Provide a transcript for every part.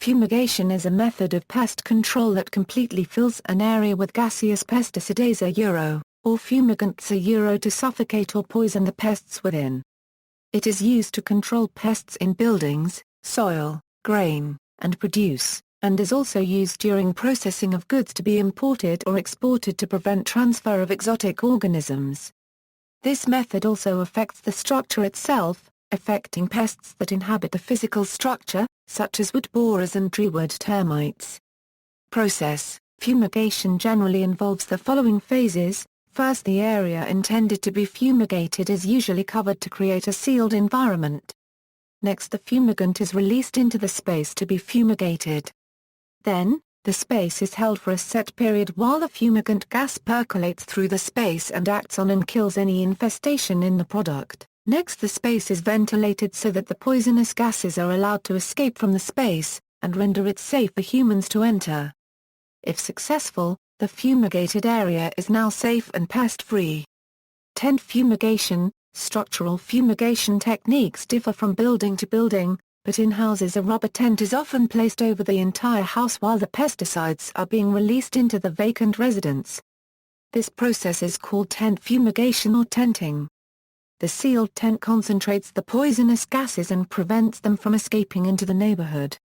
Fumigation is a method of pest control that completely fills an area with gaseous pesticides or fumigants to suffocate or poison the pests within. It is used to control pests in buildings, soil, grain, and produce, and is also used during processing of goods to be imported or exported to prevent transfer of exotic organisms. This method also affects the structure itself, affecting pests that inhabit the physical structure, such as woodborers and drywood termites. Process: fumigation generally involves the following phases. First, the area intended to be fumigated is usually covered to create a sealed environment. Next, the fumigant is released into the space to be fumigated. Then, the space is held for a set period while the fumigant gas percolates through the space and acts on and kills any infestation in the product. Next, the space is ventilated so that the poisonous gases are allowed to escape from the space, and render it safe for humans to enter. If successful, the fumigated area is now safe and pest-free. Tent fumigation: structural fumigation techniques differ from building to building, but in houses a rubber tent is often placed over the entire house while the pesticides are being released into the vacant residence. This process is called tent fumigation or tenting. The sealed tent concentrates the poisonous gases and prevents them from escaping into the neighborhood.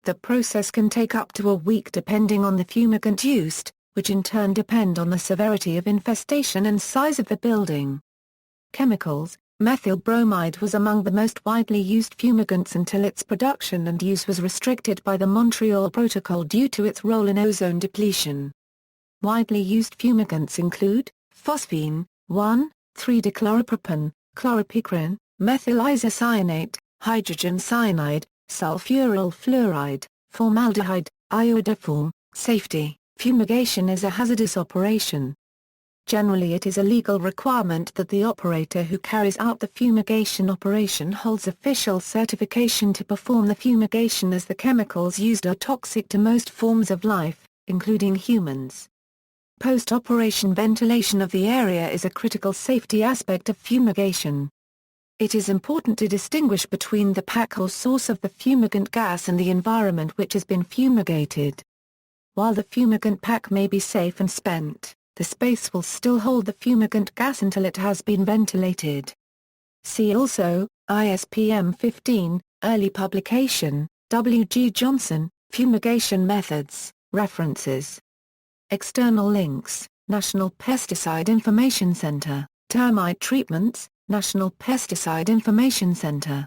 The process can take up to a week depending on the fumigant used, which in turn depend on the severity of infestation and size of the building. Chemicals: methyl bromide was among the most widely used fumigants until its production and use was restricted by the Montreal Protocol due to its role in ozone depletion. Widely used fumigants include phosphine, 1,3-dichloropropane, chloropicrin, methyl isocyanate, hydrogen cyanide, sulfuryl fluoride, formaldehyde, iodoform. Safety: fumigation is a hazardous operation. Generally, it is a legal requirement that the operator who carries out the fumigation operation holds official certification to perform the fumigation, as the chemicals used are toxic to most forms of life, including humans. Post-operation ventilation of the area is a critical safety aspect of fumigation. It is important to distinguish between the pack or source of the fumigant gas and the environment which has been fumigated. While the fumigant pack may be safe and spent, the space will still hold the fumigant gas until it has been ventilated. See also, ISPM 15, early publication, W. G. Johnson, Fumigation Methods, References. External links: National Pesticide Information Center, Termite Treatments, National Pesticide Information Center.